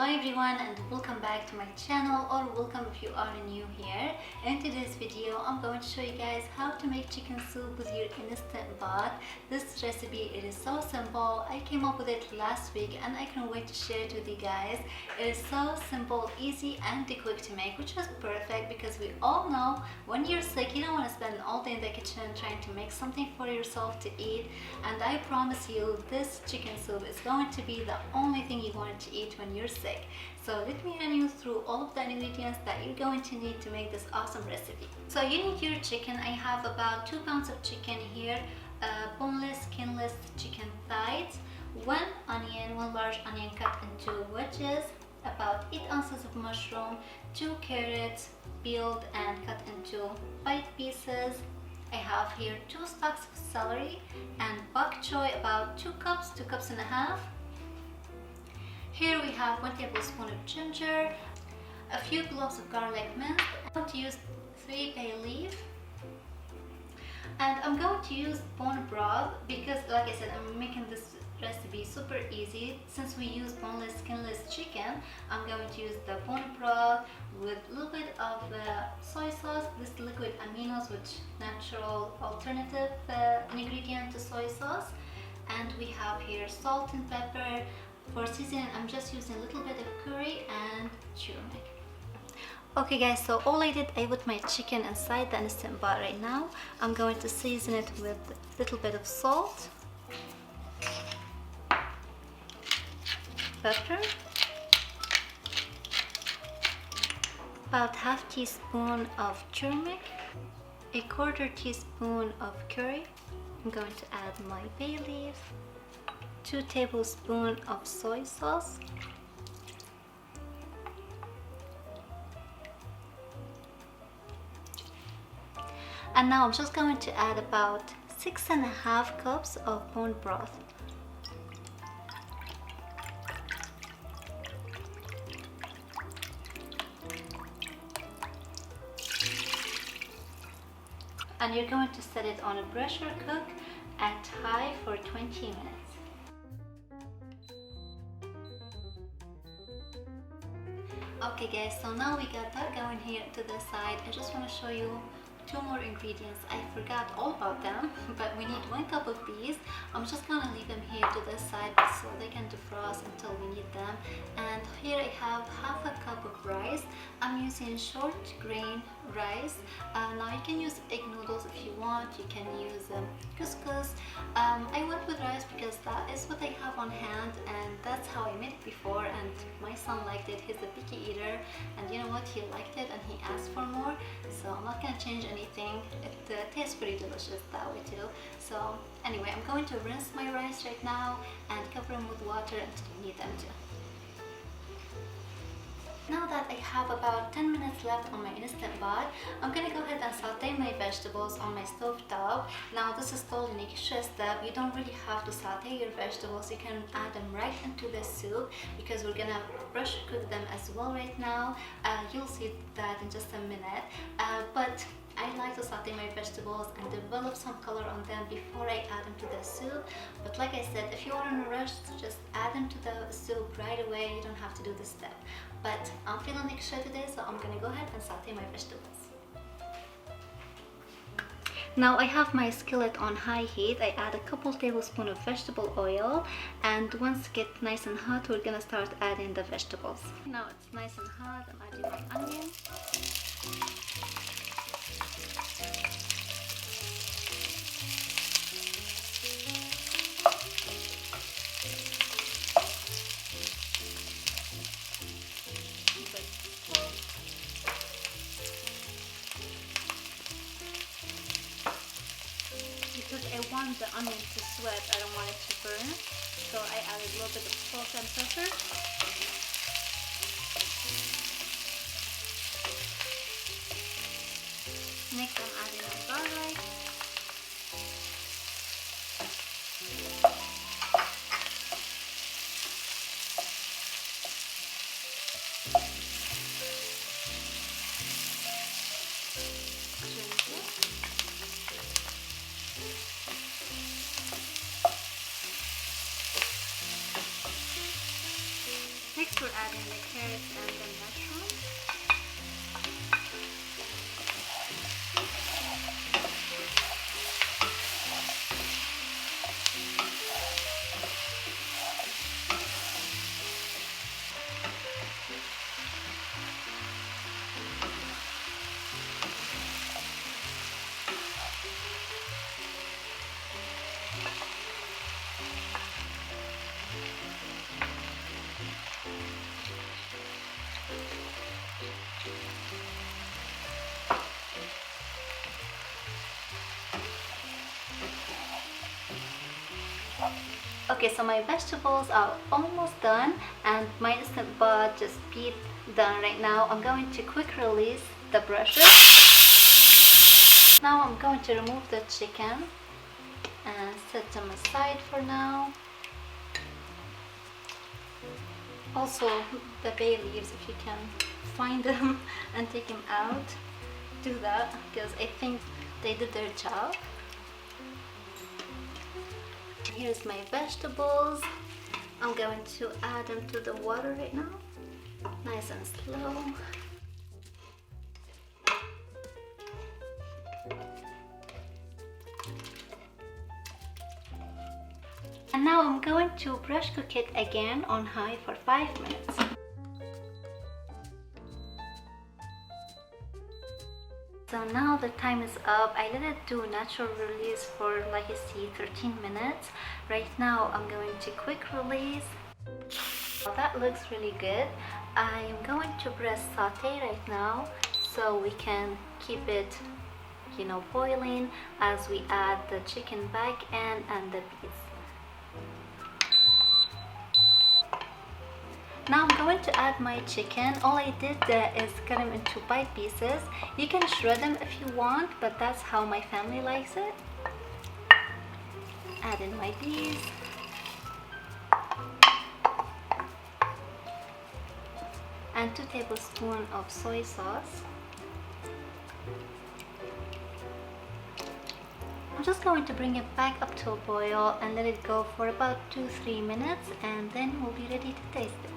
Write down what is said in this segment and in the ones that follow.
Hello everyone and welcome back to my channel, or welcome if you are new here. In today's video I'm going to show you guys how to make chicken soup with your instant pot. This recipe, it is so simple. I came up with it last week and I can't wait to share it with you guys. It is so simple, easy and quick to make, which is perfect because we all know when you're sick you don't want to spend all day in the kitchen trying to make something for yourself to eat, and I promise you this chicken soup is going to be the only thing you want to eat when you're sick. So let me run you through all of the ingredients that you're going to need to make this awesome recipe. So you need your chicken. I have about 2 pounds of chicken here, boneless, skinless chicken thighs, 1 onion, 1 large onion cut into wedges, about 8 ounces of mushroom, 2 carrots peeled and cut into bite pieces. I have here 2 stalks of celery and bok choy, about 2 cups, 2 cups and a half. Here we have 1 tablespoon of ginger, a few cloves of garlic minced. I'm going to use 3 bay leaf, and I'm going to use bone broth because, like I said, I'm making this recipe super easy. Since we use boneless, skinless chicken, I'm going to use the bone broth with a little bit of soy sauce, this liquid aminos, which natural alternative ingredient to soy sauce. And we have here salt and pepper. For seasoning, I'm just using a little bit of curry and turmeric. Okay guys, so all I did, I put my chicken inside the instant pot right now. I'm going to season it with a little bit of salt, pepper, about half teaspoon of turmeric, a quarter teaspoon of curry. I'm going to add my bay leaf, 2 tablespoons of soy sauce, and now I'm just going to add about 6.5 cups of bone broth. And you're going to set it on a pressure cook at high for 20 minutes. Okay guys, so now we got that going here to the side. I just want to show you 2 more ingredients. I forgot all about them, but we need 1 cup of peas. I'm just gonna leave them here to the side so they can defrost until we need them. And here I have half a cup of rice. I'm using short grain rice. Now you can use egg noodles if you want. You can use couscous. I went with rice because that is what I have on hand, and that's how I made it before, and my son liked it. He's a picky eater, and you know what, he liked it and he asked for more, so I'm not gonna change anything. It tastes pretty delicious that way too. So anyway, I'm going to rinse my rice right now and cover them with water until we need them to. Now that I have about 10 minutes left on my instant pot, I'm gonna go ahead and saute my vegetables on my stove top. Now this is totally an extra step. You don't really have to saute your vegetables. You can add them right into the soup because we're gonna pressure cook them as well right now. You'll see that in just a minute. But I like to saute my vegetables and develop some color on them before I add them to the soup. But like I said, if you are in a rush, just add them to the soup right away. You don't have to do this step. But I'm feeling extra today, so I'm gonna go ahead and saute my vegetables. Now I have my skillet on high heat. I add a couple tablespoons of vegetable oil, and once it gets nice and hot, we're gonna start adding the vegetables. Now it's nice and hot. I'm adding my onion. Because I want the onion to sweat, I don't want it to burn, so I added a little bit of salt and pepper. Next I'm adding my garlic. the carrots and the mushrooms. Okay, so my vegetables are almost done and my instant pot just beat done right now. I'm going to quick release the brushes. Now I'm going to remove the chicken and set them aside for now. Also the bay leaves, if you can find them and take them out, do that because I think they did their job. Here's my vegetables. I'm going to add them to the water right now, nice and slow. And now I'm going to brush cook it again on high for 5 minutes. So now the time is up. I let it do natural release for, like you see, 13 minutes. Right now I'm going to quick release. Well, that looks really good. I am going to press saute right now so we can keep it, you know, boiling as we add the chicken back in and the beets. Now I'm going to add my chicken. All I did there is cut them into bite pieces. You can shred them if you want, but that's how my family likes it. Add in my beets. And 2 tablespoons of soy sauce. I'm just going to bring it back up to a boil and let it go for about 2-3 minutes, and then we'll be ready to taste it.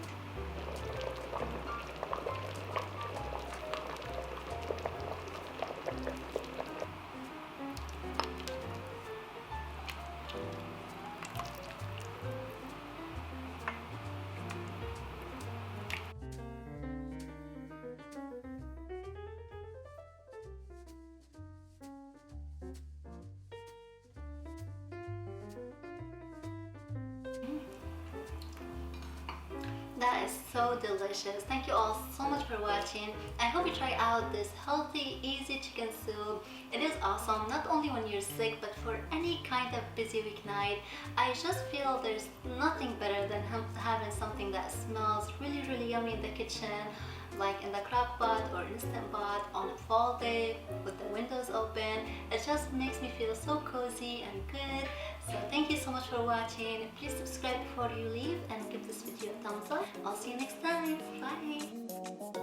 That is so delicious. Thank you all so much for watching. I hope you try out this healthy, easy chicken soup. It is awesome, not only when you're sick, but for any kind of busy weeknight. I just feel there's nothing better than having something that smells really, really yummy in the kitchen, like in the crock pot or instant pot on a fall day with the windows open. It just makes me feel so cozy and good. So thank you so much for watching. Please subscribe before you leave and give this video a thumbs up. I'll see you next time. Bye.